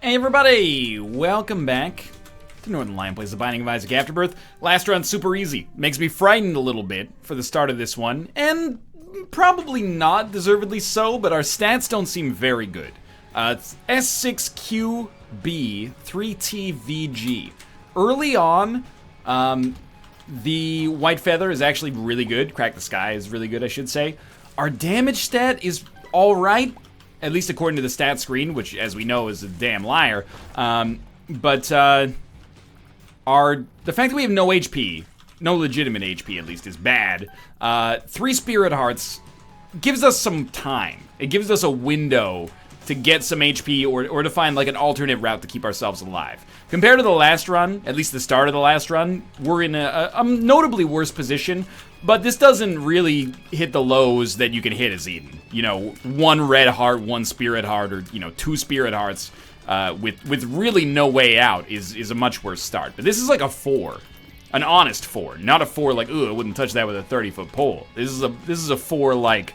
Hey everybody, welcome back to Northern Lion Plays The Binding of Isaac Afterbirth. Last run super easy. Makes me frightened a little bit for the start of this one, and probably not deservedly so, but our stats don't seem very good. It's S6QB3TVG. Early on, the White Feather is actually really good. Crack the Sky is really good, I should say. Our damage stat is alright, at least according to the stat screen, which, as we know, is a damn liar. But the fact that we have no HP, no legitimate HP at least, is bad. 3 Spirit Hearts gives us some time. It gives us a window to get some HP or to find like an alternate route to keep ourselves alive. Compared to the last run, at least the start of the last run, we're in a notably worse position, but this doesn't really hit the lows that you can hit as Eden. You know, 1 red heart, 1 spirit heart, or, you know, 2 spirit hearts with really no way out is a much worse start. But this is like a 4. An honest 4, not a 4 like, ooh, I wouldn't touch that with a 30-foot pole. This is a 4 like,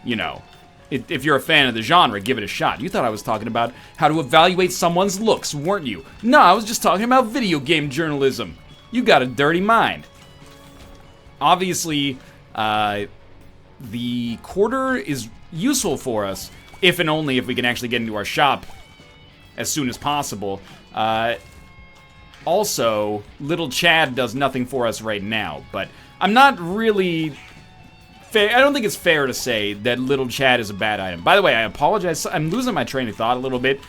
you know, if you're a fan of the genre, give it a shot. You thought I was talking about how to evaluate someone's looks, weren't you? No, I was just talking about video game journalism. You got a dirty mind. Obviously, the quarter is useful for us, if and only if we can actually get into our shop as soon as possible. Also, Little Chad does nothing for us right now, but I'm not really... I don't think it's fair to say that Little Chad is a bad item. By the way, I apologize. I'm losing my train of thought a little bit.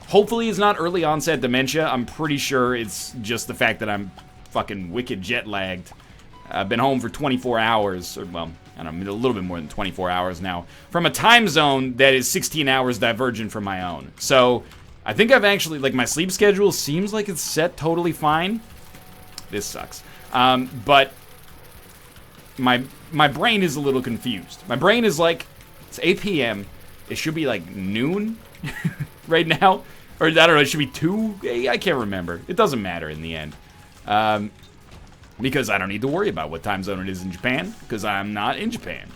Hopefully it's not early onset dementia. I'm pretty sure it's just the fact that I'm fucking wicked jet lagged. I've been home for 24 hours, or well, I don't know, a little bit more than 24 hours now, from a time zone that is 16 hours divergent from my own. So I think I've actually, like, my sleep schedule seems like it's set totally fine. This sucks. But my brain is a little confused. My brain is like, it's 8 p.m. It should be like noon right now. Or I don't know, it should be 2. I can't remember. It doesn't matter in the end. Because I don't need to worry about what time zone it is in Japan, because I'm not in Japan.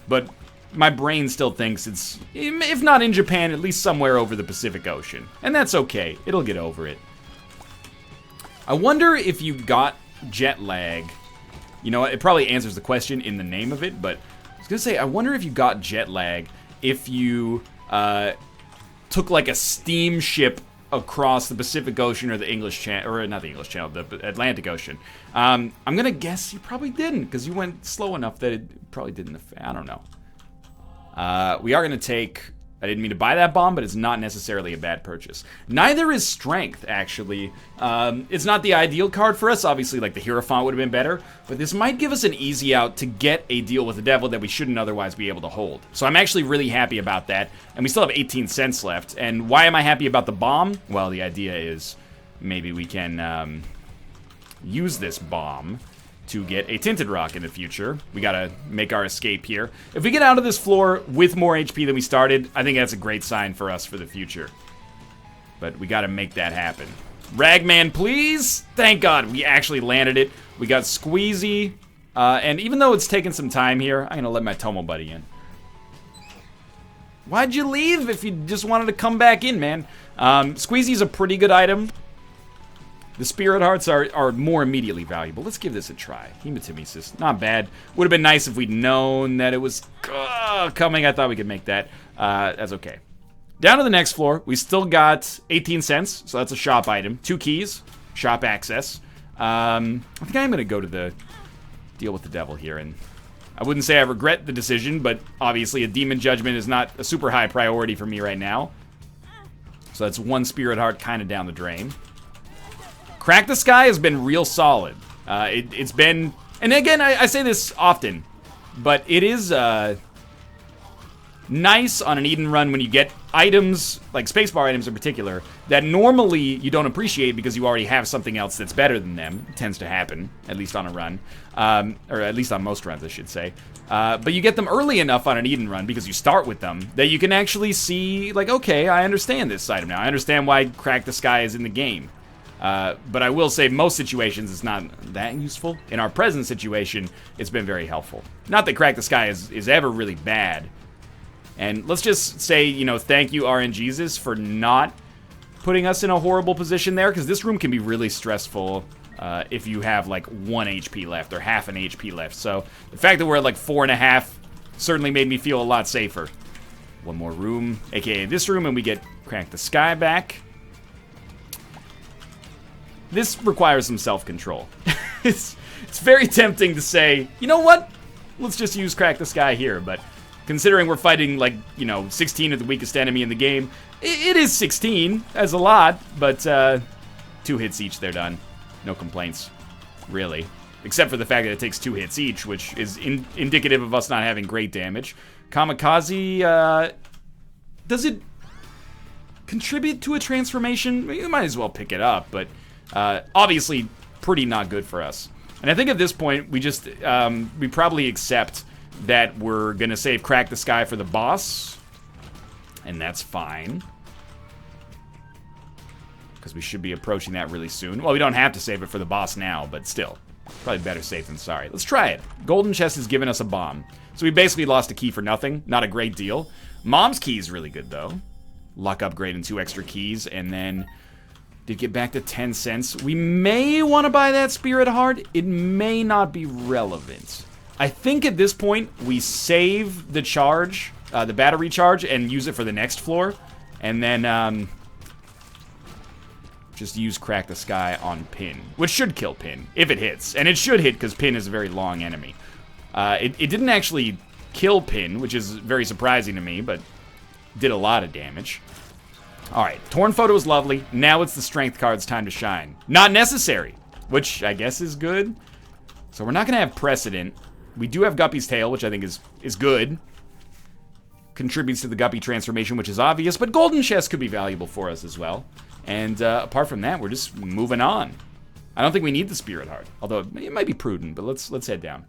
But my brain still thinks it's, if not in Japan, at least somewhere over the Pacific Ocean. And that's okay. It'll get over it. I wonder if you got jet lag. You know what? It probably answers the question in the name of it, but I was gonna say, I wonder if you got jet lag if you took like a steamship across the Pacific Ocean or the English Channel, or not the English Channel, the Atlantic Ocean. I'm gonna guess you probably didn't, because you went slow enough that it probably didn't affect. I don't know. We are gonna take. I didn't mean to buy that bomb, but it's not necessarily a bad purchase. Neither is Strength, actually. It's not the ideal card for us. Obviously, like, the Hierophant would have been better. But this might give us an easy out to get a deal with the devil that we shouldn't otherwise be able to hold. So I'm actually really happy about that. And we still have 18 cents left. And why am I happy about the bomb? Well, the idea is maybe we can use this bomb to get a Tinted Rock in the future. We gotta make our escape here. If we get out of this floor with more HP than we started, I think that's a great sign for us for the future. But we gotta make that happen. Ragman, please! Thank God, we actually landed it. We got Squeezy, and even though it's taken some time here, I'm gonna let my Tomo buddy in. Why'd you leave if you just wanted to come back in, man? Squeezy's a pretty good item. The Spirit Hearts are more immediately valuable. Let's give this a try. Hematemesis, not bad. Would have been nice if we'd known that it was coming. I thought we could make that. That's okay. Down to the next floor. We still got 18 cents, so that's a shop item. 2 keys, shop access. I think I'm going to go to the deal with the devil here. And I wouldn't say I regret the decision, but obviously a Demon Judgment is not a super high priority for me right now. So that's 1 Spirit Heart kind of down the drain. Crack the Sky has been real solid. It's been, and again, I say this often, but it is nice on an Eden run when you get items, like spacebar items in particular, that normally you don't appreciate because you already have something else that's better than them. It tends to happen, at least on a run, or at least on most runs, I should say. But you get them early enough on an Eden run because you start with them that you can actually see, like, okay, I understand this item now. I understand why Crack the Sky is in the game. But I will say most situations it's not that useful. In our present situation, it's been very helpful. Not that Crack the Sky is ever really bad. And let's just say, you know, thank you RNGesus for not putting us in a horrible position there, because this room can be really stressful if you have like 1 HP left or half an HP left. So the fact that we're at like 4.5 certainly made me feel a lot safer. One more room, aka this room, and we get Crack the Sky back. This requires some self-control. It's very tempting to say, you know what? Let's just use Crack the Sky here, but considering we're fighting, like, you know, 16 of the weakest enemy in the game, it is 16, as a lot, but 2 hits each, they're done. No complaints, really. Except for the fact that it takes 2 hits each, which is indicative of us not having great damage. Kamikaze, does it contribute to a transformation? You might as well pick it up, but obviously pretty not good for us. And I think at this point, we just, we probably accept that we're gonna save Crack the Sky for the boss, and that's fine. Because we should be approaching that really soon. Well, we don't have to save it for the boss now, but still. Probably better safe than sorry. Let's try it. Golden Chest has given us a bomb. So we basically lost a key for nothing. Not a great deal. Mom's key is really good, though. Luck upgrade and 2 extra keys, and then did get back to 10 cents. We may want to buy that Spirit Heart. It may not be relevant. I think at this point, we save the charge, the battery charge, and use it for the next floor. And then, just use Crack the Sky on Pin, which should kill Pin, if it hits. And it should hit, because Pin is a very long enemy. It didn't actually kill Pin, which is very surprising to me, but did a lot of damage. Alright, Torn Photo is lovely. Now it's the Strength card's time to shine. Not necessary, which I guess is good. So we're not going to have Precedent. We do have Guppy's Tail, which I think is good. Contributes to the Guppy transformation, which is obvious, but Golden Chest could be valuable for us as well. And apart from that, we're just moving on. I don't think we need the Spirit Heart, although it might be prudent, but let's head down.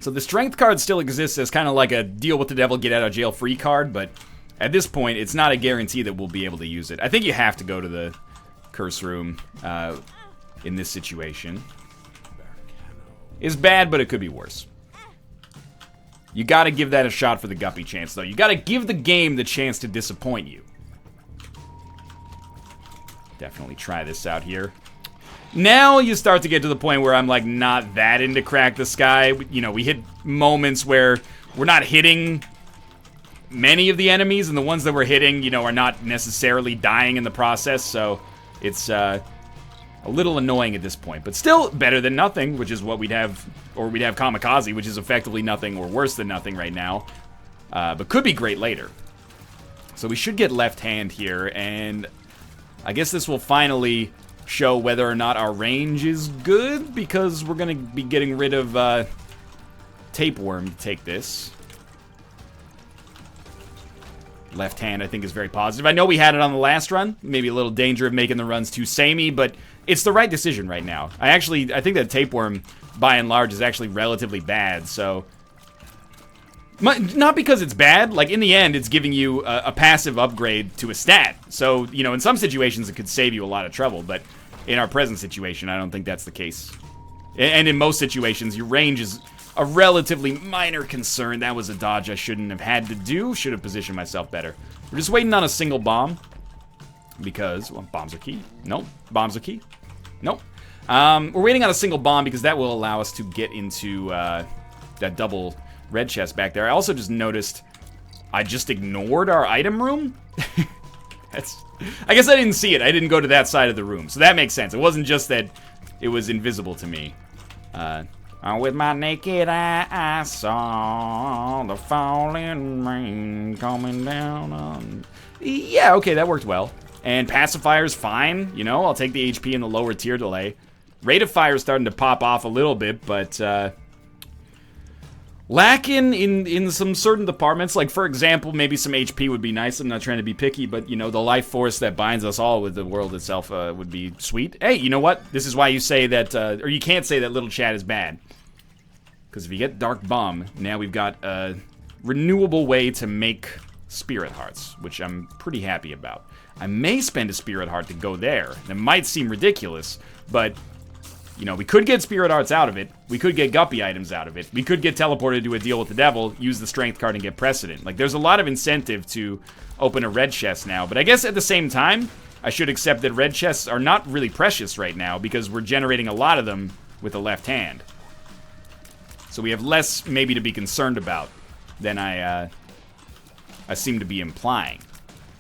So the Strength card still exists as kind of like a deal with the devil, get out of jail free card, but at this point, it's not a guarantee that we'll be able to use it. I think you have to go to the Curse Room in this situation. It's bad, but it could be worse. You gotta give that a shot for the Guppy chance, though. You gotta give the game the chance to disappoint you. Definitely try this out here. Now you start to get to the point where I'm, like, not that into Crack the Sky. You know, we hit moments where we're not hitting many of the enemies, and the ones that we're hitting, you know, are not necessarily dying in the process, so it's a little annoying at this point. But still better than nothing, which is what we'd have, or we'd have Kamikaze, which is effectively nothing or worse than nothing right now, but could be great later. So we should get Left Hand here, and I guess this will finally show whether or not our range is good, because we're going to be getting rid of Tapeworm to take this. Left Hand, I think, is very positive. I know we had it on the last run. Maybe a little danger of making the runs too samey, but it's the right decision right now. I think that Tapeworm, by and large, is actually relatively bad, so not because it's bad. Like, in the end, it's giving you a passive upgrade to a stat. So, you know, in some situations, it could save you a lot of trouble, but in our present situation, I don't think that's the case. And in most situations, your range is a relatively minor concern. That was a dodge I shouldn't have had to do. Should have positioned myself better. We're just waiting on a single bomb. Because, well, bombs are key. Nope. Bombs are key. Nope. We're waiting on a single bomb because that will allow us to get into that double red chest back there. I also just noticed I just ignored our item room. I guess I didn't see it. I didn't go to that side of the room. So that makes sense. It wasn't just that it was invisible to me. With my naked eye, I saw the falling rain coming down on... Yeah, okay, that worked well. And Pacifier's fine, you know, I'll take the HP in the lower tier delay. Rate of Fire is starting to pop off a little bit, but lacking in some certain departments. Like, for example, maybe some HP would be nice. I'm not trying to be picky, but, you know, the life force that binds us all with the world itself would be sweet. Hey, you know what? This is why you say that, or you can't say that Little Chat is bad. Because if you get Dark Bomb, now we've got a renewable way to make Spirit Hearts, which I'm pretty happy about. I may spend a Spirit Heart to go there. That might seem ridiculous, but You know, we could get Spirit Hearts out of it. We could get Guppy items out of it. We could get teleported to a deal with the devil, use the strength card, and get precedent. Like, there's a lot of incentive to open a red chest now. But I guess at the same time, I should accept that red chests are not really precious right now because we're generating a lot of them with the left hand. So we have less maybe to be concerned about than I seem to be implying.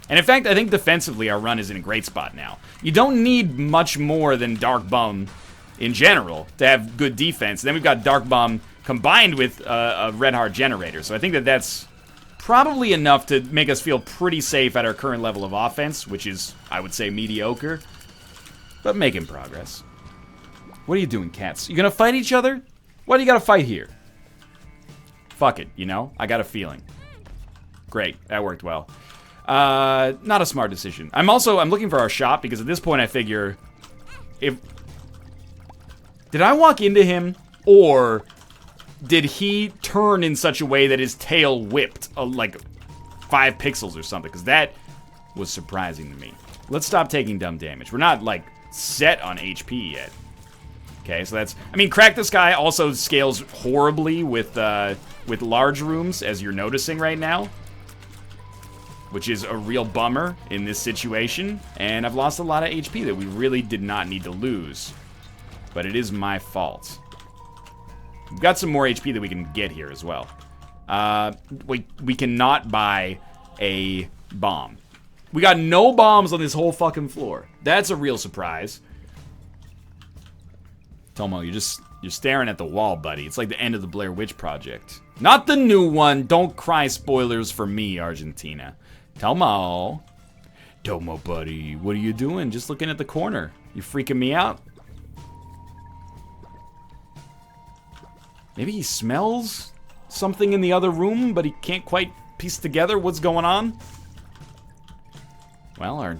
And in fact, I think defensively our run is in a great spot now. You don't need much more than Dark Bum in general to have good defense. Then we've got Dark Bum combined with a Red Heart Generator. So I think that that's probably enough to make us feel pretty safe at our current level of offense, which is, I would say, mediocre. But making progress. What are you doing, cats? You gonna fight each other? Why do you gotta fight here? Fuck it, you know? I got a feeling. Great, that worked well. Not a smart decision. I'm looking for our shop because at this point I figure did I walk into him or did he turn in such a way that his tail whipped like 5 pixels or something? Because that was surprising to me. Let's stop taking dumb damage. We're not like set on HP yet. Okay, so that's, I mean, Crack the Sky also scales horribly with large rooms, as you're noticing right now, which is a real bummer in this situation. And I've lost a lot of HP that we really did not need to lose, but it is my fault. We've got some more HP that we can get here as well. We cannot buy a bomb. We got no bombs on this whole fucking floor. That's a real surprise. Tomo, you're staring at the wall, buddy. It's like the end of the Blair Witch Project. Not the new one. Don't cry spoilers for me, Argentina. Tomo, buddy, what are you doing? Just looking at the corner. You freaking me out? Maybe he smells something in the other room, but he can't quite piece together what's going on. Well, our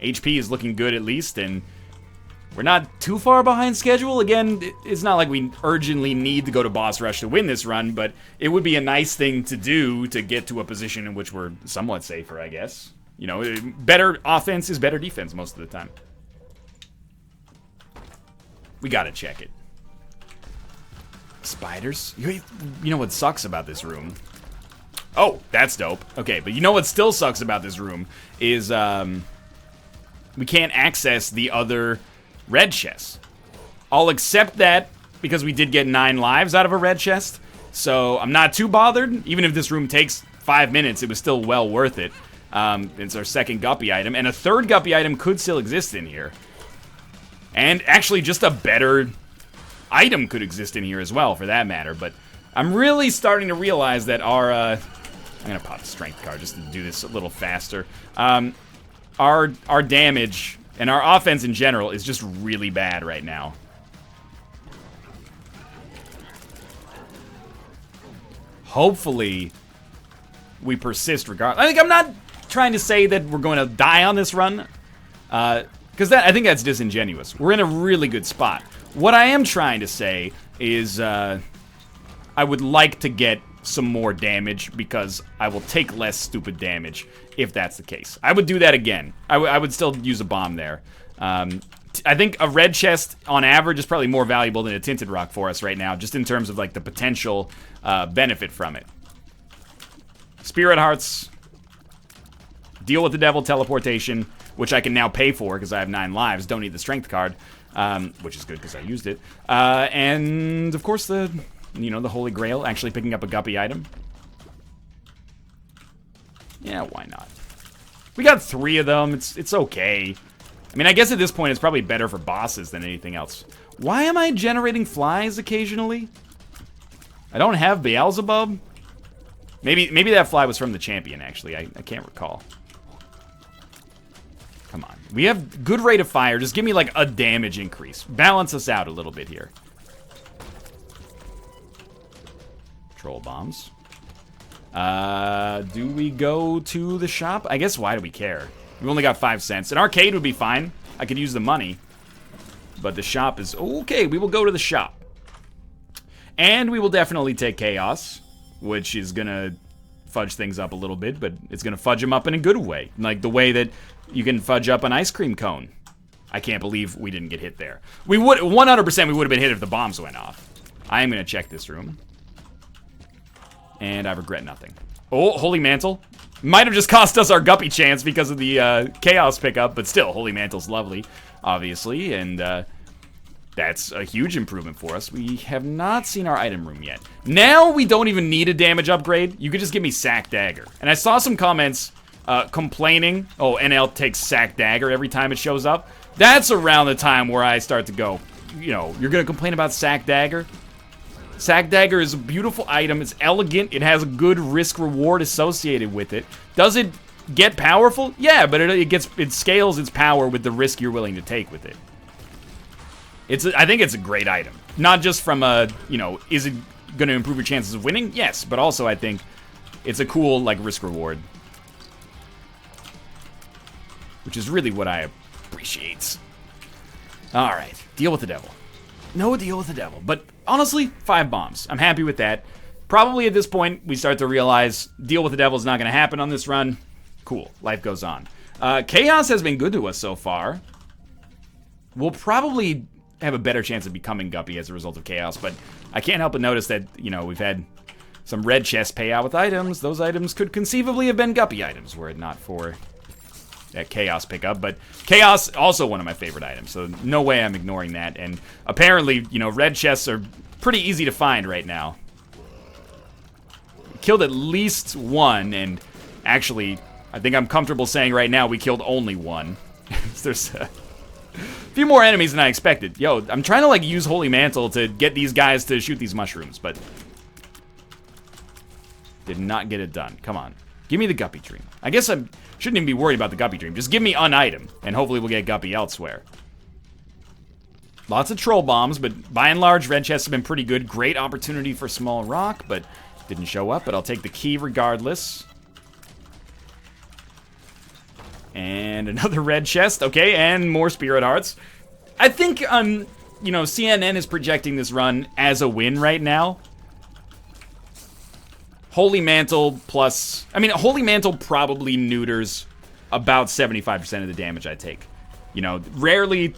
HP is looking good at least, and we're not too far behind schedule. Again, it's not like we urgently need to go to boss rush to win this run, but it would be a nice thing to do to get to a position in which we're somewhat safer, I guess. You know, better offense is better defense most of the time. We gotta check it. Spiders? You know what sucks about this room? Oh, that's dope. Okay, but you know what still sucks about this room is we can't access the other red chests. I'll accept that because we did get 9 lives out of a red chest, so I'm not too bothered. Even if this room takes 5 minutes, it was still well worth it. It's our second Guppy item, and a third Guppy item could still exist in here. And actually, just a better item could exist in here as well, for that matter. But I'm really starting to realize that our... I'm gonna pop the strength card just to do this a little faster. Our damage and our offense in general is just really bad right now. Hopefully, we persist regardless. I think I'm not trying to say that we're going to die on this run, because I think that's disingenuous. We're in a really good spot. What I am trying to say is I would like to get some more damage because I will take less stupid damage if that's the case. I would do that again. I would still use a bomb there. I think a red chest on average is probably more valuable than a tinted rock for us right now, just in terms of like the potential benefit from it. Spirit Hearts, deal with the devil, teleportation, which I can now pay for because I have 9 lives. Don't need the strength card, which is good because I used it. And of course the Holy Grail, actually picking up a Guppy item. Yeah, why not? We got 3 of them. It's okay. I mean, I guess at this point it's probably better for bosses than anything else. Why am I generating flies occasionally? I don't have Beelzebub. Maybe that fly was from the champion, actually. I can't recall. Come on. We have good rate of fire. Just give me, like, a damage increase. Balance us out a little bit here. Troll bombs. Do we go to the shop? I guess why do we care? We've only got 5 cents. An arcade would be fine. I could use the money. But the shop is... Okay, we will go to the shop. And we will definitely take Chaos, which is gonna fudge things up a little bit, but it's gonna fudge them up in a good way. Like the way that you can fudge up an ice cream cone. I can't believe we didn't get hit there. We would 100% we would have been hit if the bombs went off. I am going to check this room. And I regret nothing. Oh, Holy Mantle. Might have just cost us our Guppy chance because of the Chaos pickup, but still, Holy Mantle's lovely, obviously, and that's a huge improvement for us. We have not seen our item room yet. Now we don't even need a damage upgrade. You could just give me Sack Dagger. And I saw some comments complaining, oh, NL takes Sack Dagger every time it shows up. That's around the time where I start to go, you know, you're going to complain about Sack Dagger? Sack Dagger is a beautiful item. It's elegant. It has a good risk-reward associated with it. Does it get powerful? Yeah, but it scales its power with the risk you're willing to take with it. I think it's a great item. Not just from a, you know, is it going to improve your chances of winning? Yes, but also I think it's a cool, like, risk-reward. Which is really what I appreciate. Alright, deal with the devil. No deal with the devil, but honestly, 5 bombs. I'm happy with that. Probably at this point, we start to realize deal with the devil is not going to happen on this run. Cool, life goes on. Chaos has been good to us so far. We'll probably have a better chance of becoming Guppy as a result of Chaos, but I can't help but notice that, you know, we've had some red chests pay out with items. Those items could conceivably have been Guppy items were it not for that Chaos pickup, but Chaos also one of my favorite items, so no way I'm ignoring that. And apparently, you know, red chests are pretty easy to find right now. Killed at least one, and actually, I think I'm comfortable saying right now we killed only one. There's a few more enemies than I expected. Yo, I'm trying to like use Holy Mantle to get these guys to shoot these mushrooms, but did not get it done. Come on. Give me the Guppy Dream. I guess I shouldn't even be worried about the Guppy Dream. Just give me an item, and hopefully we'll get Guppy elsewhere. Lots of troll bombs, but by and large, red chests have been pretty good. Great opportunity for small rock, but didn't show up. But I'll take the key regardless. And another red chest. Okay, and more spirit hearts. I think, you know, CNN is projecting this run as a win right now. Holy Mantle plus... I mean, Holy Mantle probably neuters about 75% of the damage I take. You know, rarely...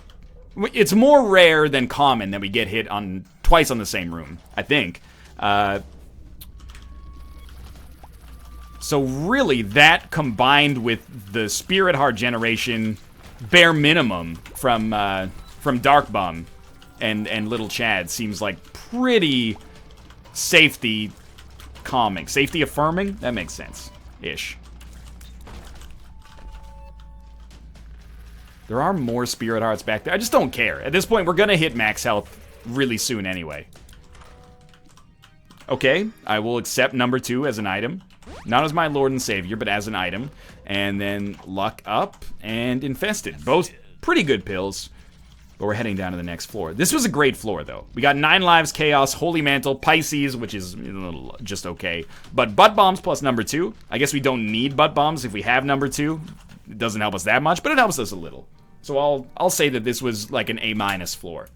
It's more rare than common that we get hit on twice on the same room, I think. So really, that combined with the Spirit Heart generation, bare minimum from Dark Bum and Little Chad seems like pretty safety calming. Safety affirming? That makes sense. Ish. There are more Spirit Hearts back there. I just don't care. At this point, we're gonna hit max health really soon anyway. Okay, I will accept number 2 as an item. Not as my Lord and Savior, but as an item. And then Luck Up and Infested. Both pretty good pills. But we're heading down to the next floor. This was a great floor, though. We got 9 lives, Chaos, Holy Mantle, Pisces, which is just okay. But Butt Bombs plus number 2. I guess we don't need Butt Bombs if we have number 2. It doesn't help us that much, but it helps us a little. So I'll say that this was like an A- floor.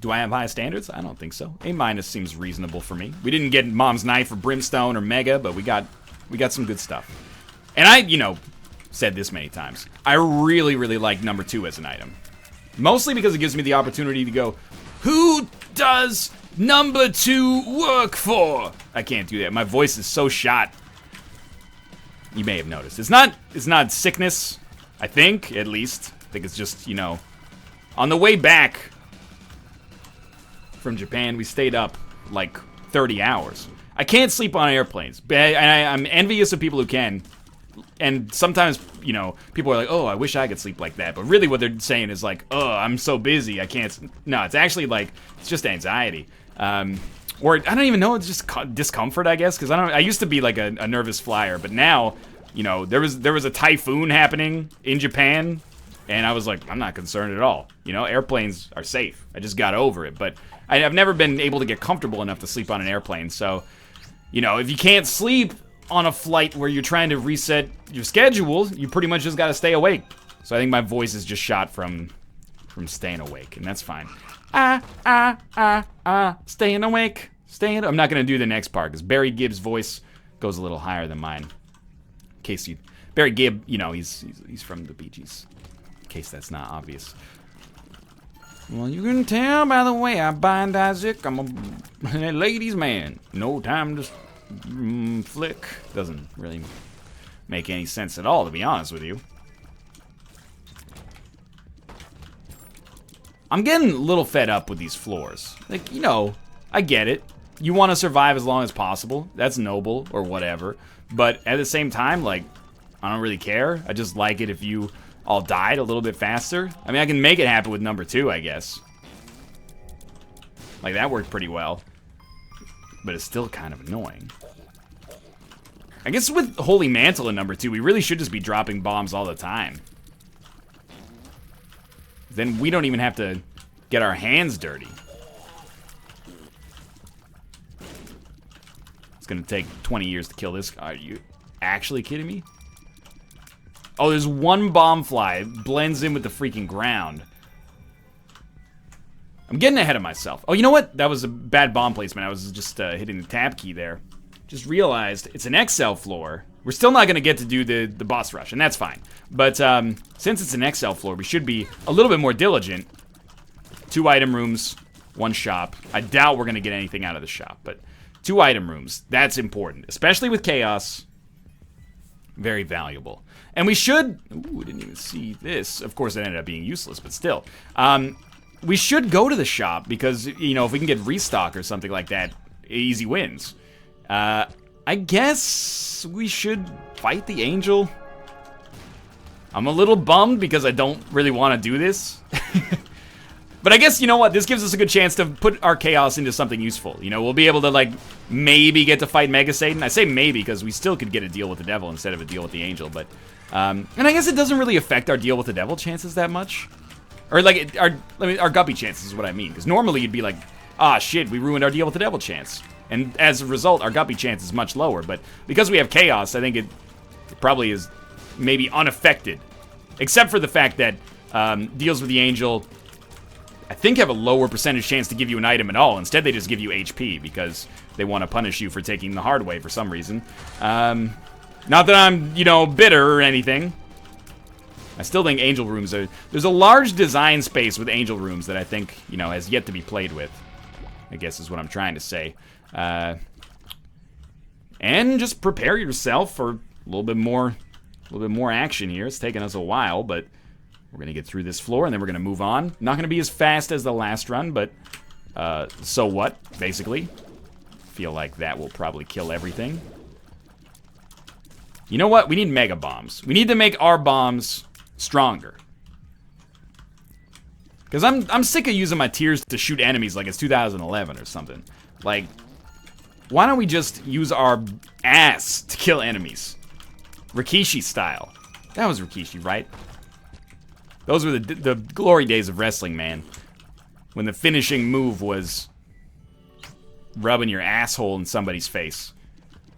Do I have high standards? I don't think so. A- seems reasonable for me. We didn't get Mom's Knife or Brimstone or Mega, but we got some good stuff. And I, you know, said this many times. I really, really like number 2 as an item. Mostly because it gives me the opportunity to go, who does number 2 work for? I can't do that. My voice is so shot. You may have noticed. It's not sickness, I think, at least. I think it's just, you know, on the way back from Japan, we stayed up like 30 hours. I can't sleep on airplanes. I'm envious of people who can. And sometimes, you know, people are like, oh, I wish I could sleep like that. But really what they're saying is like, oh, I'm so busy, I can't. No, it's actually like, it's just anxiety. Or I don't even know, it's just discomfort, I guess. Because I used to be like a nervous flyer. But now, you know, there was a typhoon happening in Japan. And I was like, I'm not concerned at all. You know, airplanes are safe. I just got over it. But I've never been able to get comfortable enough to sleep on an airplane. So, you know, if you can't sleep on a flight where you're trying to reset your schedule, you pretty much just gotta stay awake. So I think my voice is just shot from staying awake, and that's fine. Staying awake. I'm not gonna do the next part, because Barry Gibb's voice goes a little higher than mine. In case Barry Gibb, you know, he's from the Bee Gees. case that's not obvious. Well, you can tell by the way I bind Isaac, I'm a ladies' man. No time to flick. Doesn't really make any sense at all, to be honest with you. I'm getting a little fed up with these floors. Like, you know, I get it. You want to survive as long as possible. That's noble or whatever. But at the same time, like, I don't really care. I just like it if you all died a little bit faster. I mean, I can make it happen with number 2, I guess. Like, that worked pretty well. But it's still kind of annoying. I guess with Holy Mantle in number 2, we really should just be dropping bombs all the time. Then we don't even have to get our hands dirty. It's gonna take 20 years to kill this guy. Are you actually kidding me? Oh, there's one bomb fly. It blends in with the freaking ground. I'm getting ahead of myself. Oh, you know what? That was a bad bomb placement. I was just hitting the tab key there. Just realized it's an XL floor. We're still not going to get to do the boss rush, and that's fine. But since it's an XL floor, we should be a little bit more diligent. 2 item rooms, 1 shop. I doubt we're going to get anything out of the shop, but 2 item rooms. That's important, especially with Chaos. Very valuable. And we should... Ooh, we didn't even see this. Of course, it ended up being useless, but still. We should go to the shop because, you know, if we can get restock or something like that, easy wins. I guess we should fight the angel. I'm a little bummed because I don't really want to do this. But I guess, you know what, this gives us a good chance to put our chaos into something useful. You know, we'll be able to, like, maybe get to fight Mega Satan. I say maybe because we still could get a deal with the devil instead of a deal with the angel, but... and I guess it doesn't really affect our deal with the devil chances that much. Or, like, our guppy chances is what I mean. Because normally you'd be like, ah, shit, we ruined our deal with the devil chance. And as a result, our guppy chance is much lower. But because we have chaos, I think it probably is maybe unaffected. Except for the fact that deals with the angel, I think, have a lower percentage chance to give you an item at all. Instead, they just give you HP because they want to punish you for taking the hard way for some reason. Not that I'm, you know, bitter or anything. I still think angel rooms are... There's a large design space with angel rooms that I think, you know, has yet to be played with. I guess is what I'm trying to say. And just prepare yourself for a little bit more action here. It's taken us a while, but we're gonna get through this floor and then we're gonna move on. Not gonna be as fast as the last run, but so what? Basically, feel like that will probably kill everything. You know what? We need mega bombs. We need to make our bombs stronger. Because I'm sick of using my tears to shoot enemies like it's 2011 or something. Like, why don't we just use our ass to kill enemies? Rikishi style. That was Rikishi, right? Those were the glory days of wrestling, man. When the finishing move was rubbing your asshole in somebody's face.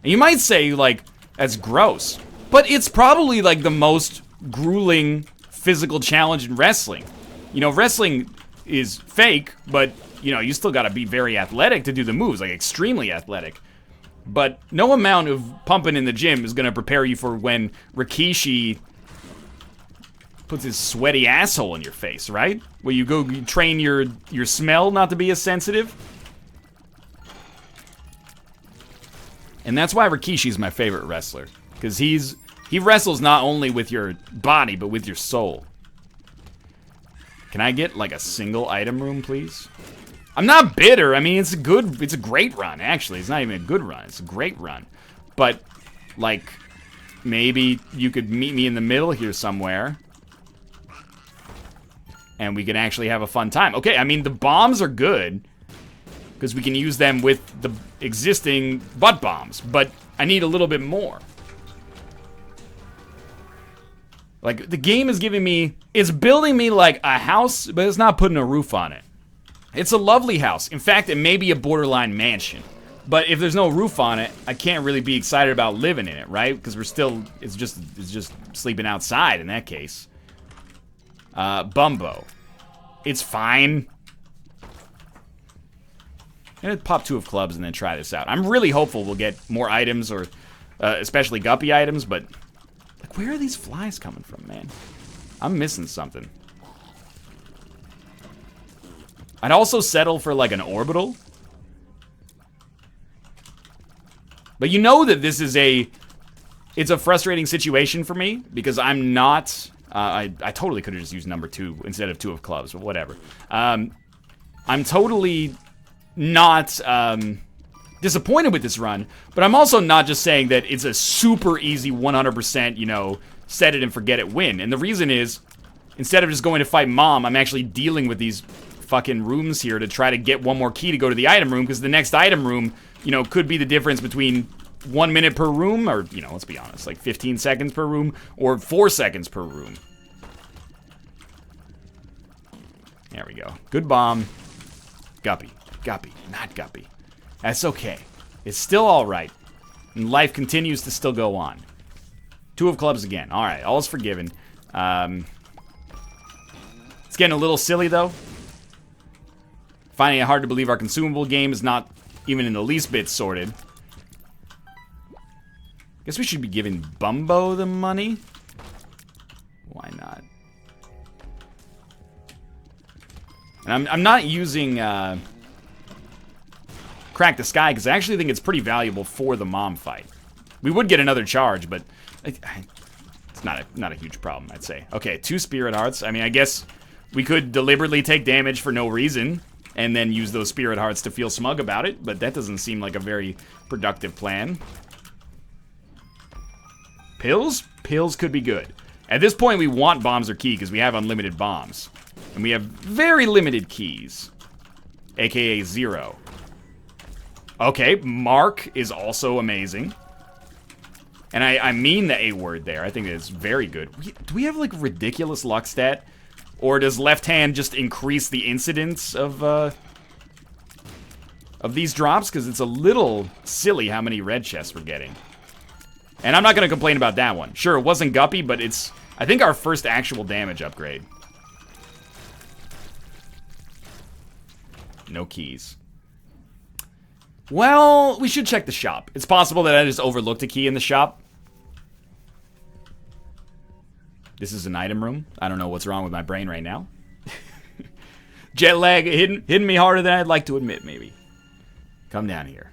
And you might say, like, that's gross. But it's probably, like, the most grueling physical challenge in wrestling. You know, wrestling is fake, but, you know, you still gotta be very athletic to do the moves, like extremely athletic. But no amount of pumping in the gym is gonna prepare you for when Rikishi puts his sweaty asshole in your face, right? Where you go you train your smell not to be as sensitive. And that's why Rikishi's my favorite wrestler. Because he wrestles not only with your body, but with your soul. Can I get, like, a single item room, please? I'm not bitter. I mean, it's a great run, actually. It's not even a good run. It's a great run. But, like, maybe you could meet me in the middle here somewhere. And we can actually have a fun time. Okay, I mean, the bombs are good. Because we can use them with the existing butt bombs. But I need a little bit more. Like, the game is giving me... It's building me like a house, but it's not putting a roof on it. It's a lovely house. In fact, it may be a borderline mansion. But if there's no roof on it, I can't really be excited about living in it, right? Because we're still... It's just sleeping outside in that case. Bumbo. It's fine. I'm gonna pop 2 of clubs and then try this out. I'm really hopeful we'll get more items, or especially guppy items, but... Like, where are these flies coming from, man? I'm missing something. I'd also settle for like an orbital. But you know that this is it's a frustrating situation for me because I'm not, I totally could have just used number 2 instead of 2 of clubs, but whatever. I'm totally not disappointed with this run, but I'm also not just saying that it's a super easy 100%, you know, set it and forget it win. And the reason is, instead of just going to fight Mom, I'm actually dealing with these fucking rooms here to try to get one more key to go to the item room, because the next item room, you know, could be the difference between 1 minute per room, or, you know, let's be honest, like 15 seconds per room, or 4 seconds per room. There we go. Good bomb. Guppy. Guppy. Not Guppy. That's okay. It's still alright. And life continues to still go on. 2 of clubs again. Alright, all's forgiven. It's getting a little silly, though. Finding it hard to believe our consumable game is not even in the least bit sorted. Guess we should be giving Bumbo the money. Why not? And I'm not using Crack the Sky because I actually think it's pretty valuable for the Mom fight. We would get another charge, but it's not a huge problem, I'd say. Okay, 2 Spirit Hearts. I mean, I guess we could deliberately take damage for no reason and then use those Spirit Hearts to feel smug about it, but that doesn't seem like a very productive plan. Pills? Pills could be good. At this point, we want bombs or key because we have unlimited bombs. And we have very limited keys. AKA 0. Okay, Mark is also amazing. And I mean the A word there. I think it's very good. Do we have, like, ridiculous luck stat? Or does left hand just increase the incidence of these drops? Because it's a little silly how many red chests we're getting. And I'm not going to complain about that one. Sure, it wasn't Guppy, but it's, I think, our first actual damage upgrade. No keys. Well, we should check the shop. It's possible that I just overlooked a key in the shop. This is an item room. I don't know what's wrong with my brain right now. Jet lag hitting me harder than I'd like to admit, maybe. Come down here.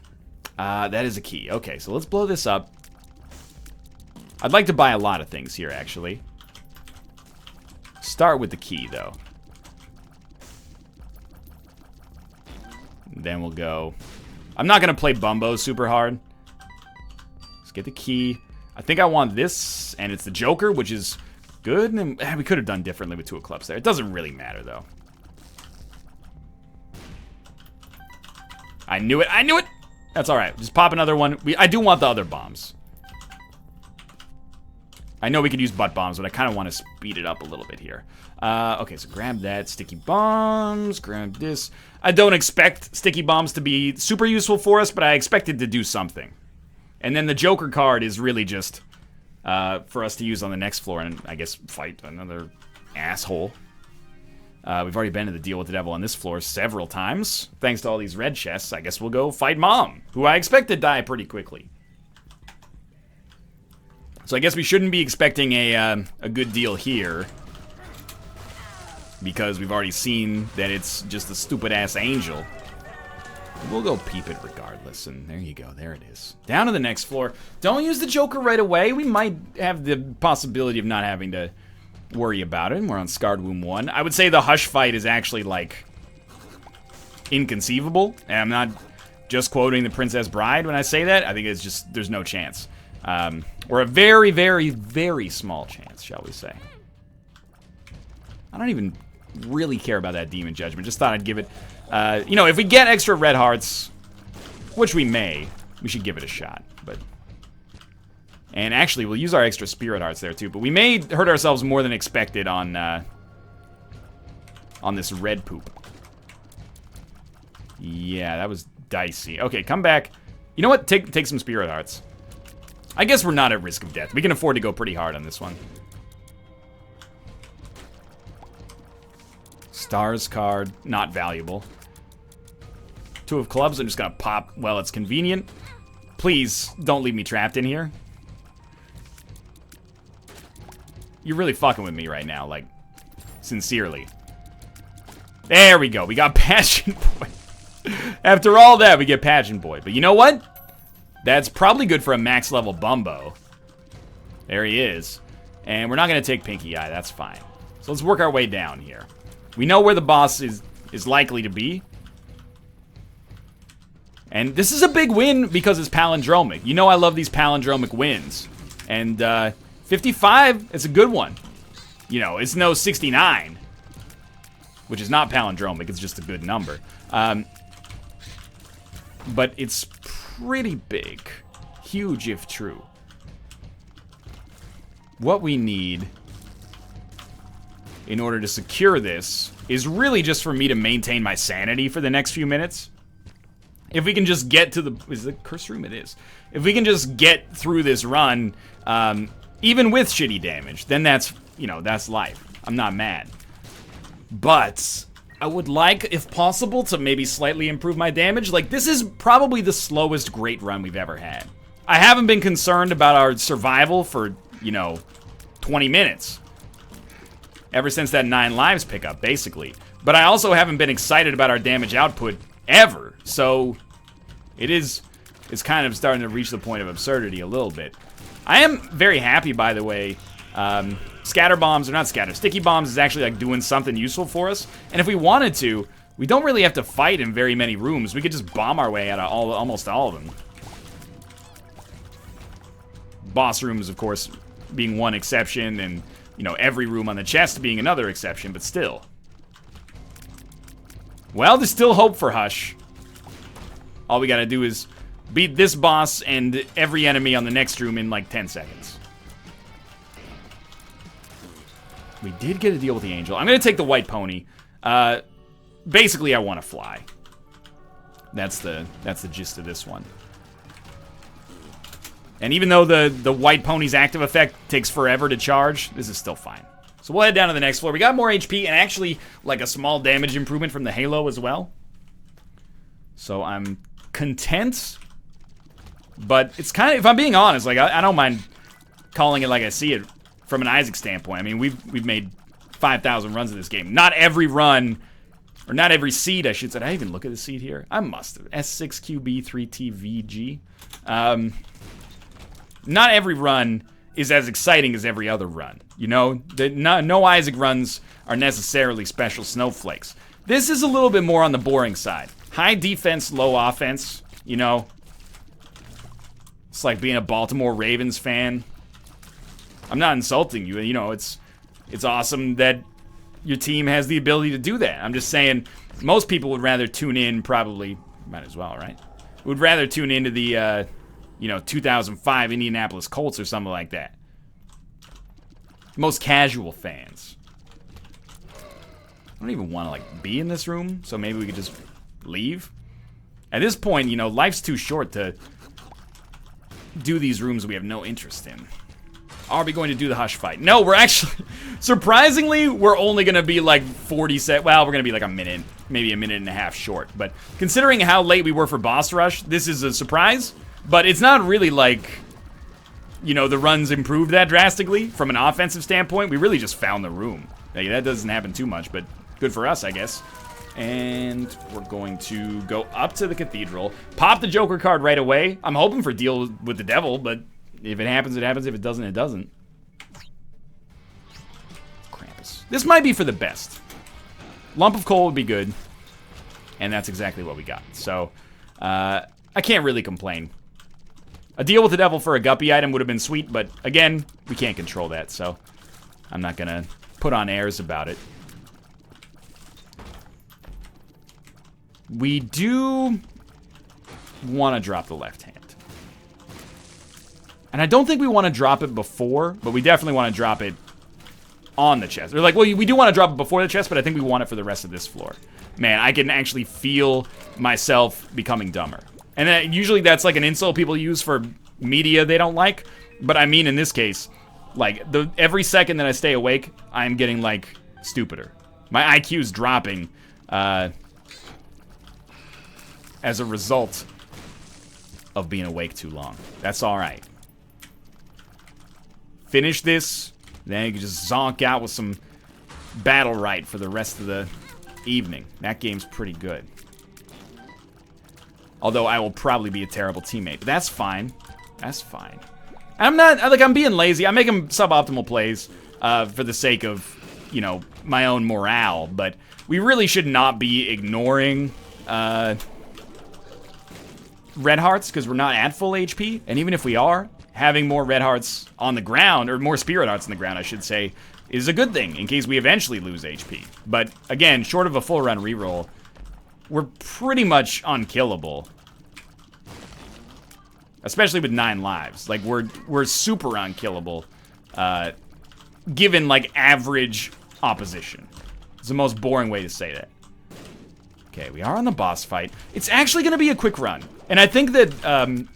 That is a key. Okay, so let's blow this up. I'd like to buy a lot of things here, actually. Start with the key, though. Then we'll go... I'm not going to play Bumbo super hard. Let's get the key. I think I want this, and it's the Joker, which is good. And we could have done differently with 2 of clubs there. It doesn't really matter, though. I knew it. I knew it! That's alright. Just pop another one. I do want the other bombs. I know we could use butt bombs, but I kind of want to speed it up a little bit here. Okay, so grab that. Sticky bombs. Grab this. I don't expect sticky bombs to be super useful for us, but I expect it to do something. And then the Joker card is really just for us to use on the next floor and, I guess, fight another asshole. We've already been to the deal with the devil on this floor several times. Thanks to all these red chests, I guess we'll go fight Mom, who I expect to die pretty quickly. So I guess we shouldn't be expecting a good deal here, because we've already seen that it's just a stupid-ass angel. We'll go peep it regardless, and there you go, there it is. Down to the next floor. Don't use the Joker right away. We might have the possibility of not having to worry about it. We're on Scarred Womb 1. I would say the Hush fight is actually, like, inconceivable. And I'm not just quoting The Princess Bride when I say that. I think it's just, there's no chance. Or a very, very, very small chance, shall we say. I don't even really care about that Demon Judgment. Just thought I'd give it... you know, if we get extra red hearts, which we may, we should give it a shot. But... And actually, we'll use our extra spirit hearts there, too. But we may hurt ourselves more than expected on this red poop. Yeah, that was dicey. Okay, come back. You know what? Take some spirit hearts. I guess we're not at risk of death. We can afford to go pretty hard on this one. Stars card, not valuable. 2 of clubs, I'm just gonna pop while it's convenient. Please, don't leave me trapped in here. You're really fucking with me right now, like, sincerely. There we go. We got Passion Boy. After all that, we get Passion Boy. But you know what? That's probably good for a max level Bumbo. There he is. And we're not going to take Pinky Eye. That's fine. So let's work our way down here. We know where the boss is likely to be. And this is a big win because it's palindromic. You know I love these palindromic wins. And 55 is a good one. You know, it's no 69. Which is not palindromic. It's just a good number. But it's pretty big. Huge if true. What we need in order to secure this is really just for me to maintain my sanity for the next few minutes. If we can just get to the... Is the curse room? It is. If we can just get through this run, even with shitty damage, then that's, you know, that's life. I'm not mad. But I would like, if possible, to maybe slightly improve my damage. Like, this is probably the slowest great run we've ever had. I haven't been concerned about our survival for, you know, 20 minutes. Ever since that 9 lives pickup, basically. But I also haven't been excited about our damage output ever. So, it's kind of starting to reach the point of absurdity a little bit. I am very happy, by the way. Scatter bombs, or not scatter, sticky bombs is actually like doing something useful for us. And if we wanted to, we don't really have to fight in very many rooms. We could just bomb our way out of almost all of them. Boss rooms, of course, being one exception, and, you know, every room on the chest being another exception, but still. Well, there's still hope for Hush. All we gotta do is beat this boss and every enemy on the next room in like 10 seconds. We did get a deal with the angel. I'm gonna take the white pony. Basically, I want to fly. That's the gist of this one. And even though the white pony's active effect takes forever to charge, this is still fine. So we'll head down to the next floor. We got more HP and actually like a small damage improvement from the Halo as well. So I'm content. But it's kind of, if I'm being honest, like I don't mind calling it like I see it. From an Isaac standpoint, I mean, we've made 5,000 runs in this game. Not every run, or not every seed, I should say. Did I even look at the seed here? I must have. S6QB3TVG. Not every run is as exciting as every other run. You know, no Isaac runs are necessarily special snowflakes. This is a little bit more on the boring side. High defense, low offense. You know, it's like being a Baltimore Ravens fan. I'm not insulting you. You know, it's awesome that your team has the ability to do that. I'm just saying, most people would rather tune in, probably, might as well, right? Would rather tune into the, you know, 2005 Indianapolis Colts or something like that. Most casual fans. I don't even want to, like, be in this room, so maybe we could just leave. At this point, you know, life's too short to do these rooms we have no interest in. Are we going to do the Hush fight? No, we're actually, surprisingly, we're only going to be like 40 set. Well, we're going to be like a minute, maybe a minute and a half short. But considering how late we were for boss rush, this is a surprise. But it's not really like, you know, the runs improved that drastically from an offensive standpoint. We really just found the room. Like, that doesn't happen too much, but good for us, I guess. And we're going to go up to the cathedral, pop the Joker card right away. I'm hoping for deal with the devil, but if it happens, it happens. If it doesn't, it doesn't. Krampus. This might be for the best. Lump of coal would be good. And that's exactly what we got. So, I can't really complain. A deal with the devil for a guppy item would have been sweet, but again, we can't control that, so I'm not gonna put on airs about it. We do want to drop the left hand. And I don't think we want to drop it before, but we definitely want to drop it on the chest. Or like, well, we do want to drop it before the chest, but I think we want it for the rest of this floor. Man, I can actually feel myself becoming dumber. And usually that's like an insult people use for media they don't like. But I mean in this case, like, every second that I stay awake, I'm getting, like, stupider. My IQ's dropping as a result of being awake too long. That's alright. Finish this Then you can just zonk out with some battle right for the rest of the evening. That game's pretty good. Although I will probably be a terrible teammate. But that's fine. That's fine. I'm not, like, I'm being lazy. I'm making suboptimal plays for the sake of, you know, my own morale. But we really should not be ignoring red hearts because we're not at full HP. And even if we are, having more red hearts on the ground, or more spirit hearts on the ground, I should say, is a good thing in case we eventually lose HP. But again, short of a full run reroll, we're pretty much unkillable. Especially with 9 lives. Like, we're super unkillable, given, like, average opposition. It's the most boring way to say that. Okay, we are on the boss fight. It's actually going to be a quick run. And I think that, I mean,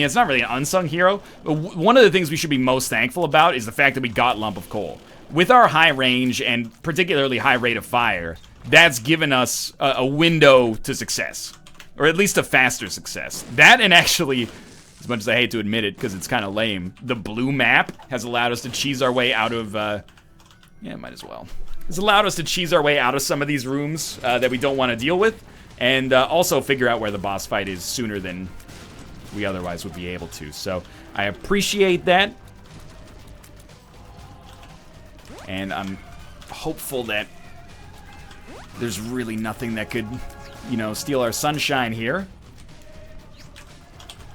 it's not really an unsung hero, but one of the things we should be most thankful about is the fact that we got Lump of Coal. With our high range and particularly high rate of fire, that's given us a window to success. Or at least a faster success. That, and actually, as much as I hate to admit it because it's kind of lame, the blue map has allowed us to cheese our way out of, yeah, might as well. It's allowed us to cheese our way out of some of these rooms that we don't want to deal with, and also figure out where the boss fight is sooner than we otherwise would be able to. So I appreciate that, and I'm hopeful that there's really nothing that could, you know, steal our sunshine here.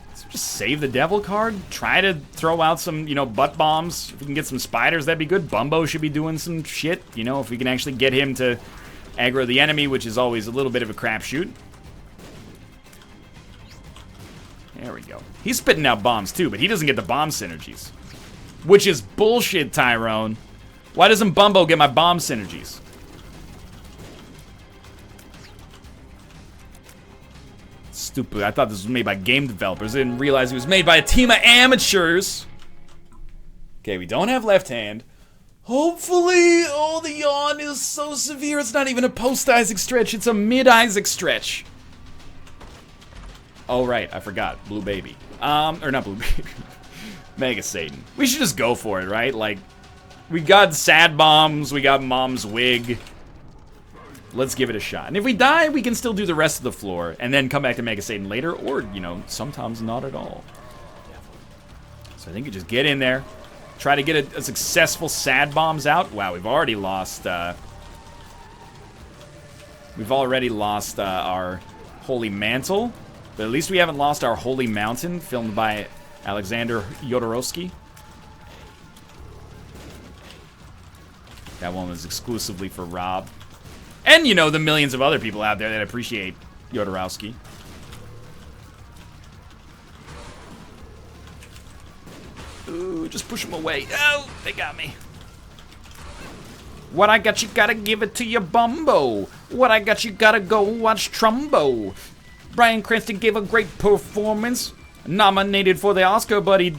Let's just save the devil card. Try to throw out some, you know, butt bombs. If we can get some spiders, that'd be good. Bumbo should be doing some shit. You know, if we can actually get him to aggro the enemy, which is always a little bit of a crapshoot. There we go. He's spitting out bombs too, but he doesn't get the bomb synergies. Which is bullshit, Tyrone. Why doesn't Bumbo get my bomb synergies? Stupid. I thought this was made by game developers. I didn't realize it was made by a team of amateurs. Okay, we don't have left hand. Hopefully, oh, the yawn is so severe. It's not even a post-Isaac stretch. It's a mid-Isaac stretch. Oh, right. I forgot. Blue Baby. Or not Blue Baby. Mega Satan. We should just go for it, right? Like, we got sad bombs. We got Mom's wig. Let's give it a shot. And if we die, we can still do the rest of the floor and then come back to Mega Satan later, or, you know, sometimes not at all. So I think you just get in there, try to get a successful sad bombs out. Wow, we've already lost, our Holy Mantle, but at least we haven't lost our Holy Mountain, filmed by Alexander Jodorowsky. That one was exclusively for Rob. And, you know, the millions of other people out there that appreciate Jodorowsky. Ooh, just push them away. Oh, they got me. What I got, you gotta give it to your Bumbo. What I got, you gotta go watch Trumbo. Bryan Cranston gave a great performance. Nominated for the Oscar, but he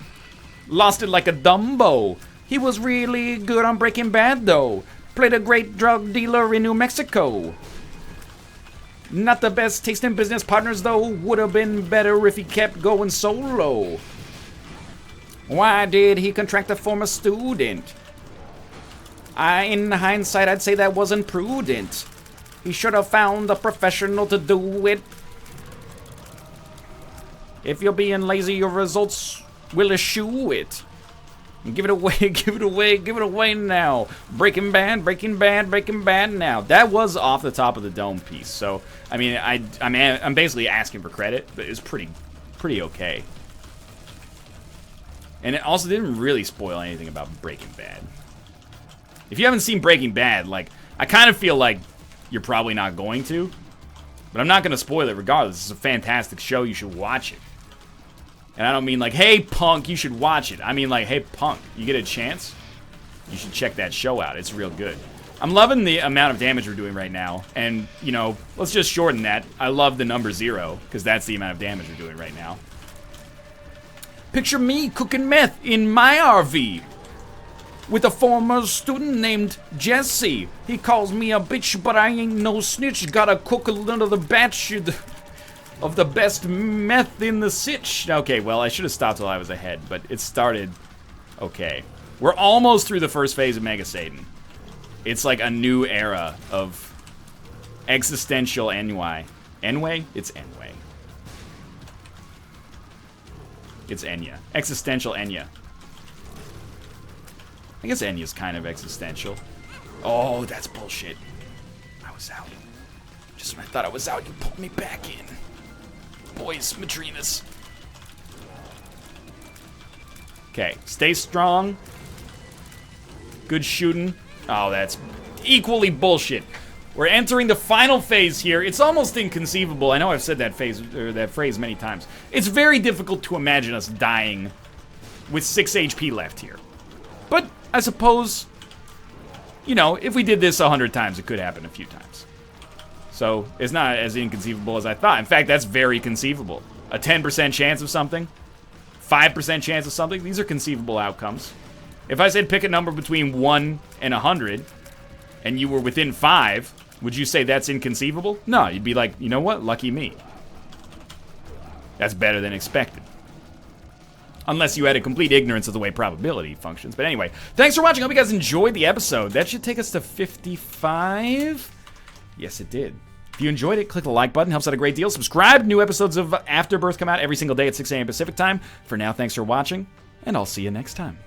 lost it like a Dumbo. He was really good on Breaking Bad, though. Played a great drug dealer in New Mexico. Not the best tasting business partners, though. Would have been better if he kept going solo. Why did he contract a former student? In hindsight, I'd say that wasn't prudent. He should have found a professional to do it. If you're being lazy, your results will eschew it. Give it away, give it away, give it away now. Breaking Bad, Breaking Bad, Breaking Bad now. That was off the top of the dome piece. So, I mean, I'm basically asking for credit, but it's pretty okay. And it also didn't really spoil anything about Breaking Bad. If you haven't seen Breaking Bad, like, I kind of feel like you're probably not going to. But I'm not going to spoil it regardless. It's a fantastic show. You should watch it. And I don't mean like, hey, punk, you should watch it. I mean like, hey, punk, you get a chance? You should check that show out. It's real good. I'm loving the amount of damage we're doing right now. And, you know, let's just shorten that. I love the number 0, because that's the amount of damage we're doing right now. Picture me cooking meth in my RV with a former student named Jesse. He calls me a bitch, but I ain't no snitch. Gotta cook a little batch of the best meth in the sitch. Okay, well, I should have stopped while I was ahead, but it started okay. We're almost through the first phase of Mega Satan. It's like a new era of existential ennui. Enway? It's Enway. It's Enya. Existential Enya. I guess Enya's kind of existential. Oh, that's bullshit. I was out. Just when I thought I was out, you pulled me back in. Boys, Madrinas. Okay, stay strong. Good shooting. Oh, that's equally bullshit. We're entering the final phase here. It's almost inconceivable. I know I've said that phrase many times. It's very difficult to imagine us dying with 6 HP left here. But I suppose, you know, if we did this 100 times, it could happen a few times. So it's not as inconceivable as I thought. In fact, that's very conceivable. A 10% chance of something, 5% chance of something. These are conceivable outcomes. If I said pick a number between 1 and 100, and you were within 5, would you say that's inconceivable? No, you'd be like, you know what? Lucky me. That's better than expected. Unless you had a complete ignorance of the way probability functions. But anyway, thanks for watching. I hope you guys enjoyed the episode. That should take us to 55. Yes, it did. If you enjoyed it, click the like button. Helps out a great deal. Subscribe. New episodes of Afterbirth come out every single day at 6 a.m. Pacific time. For now, thanks for watching, and I'll see you next time.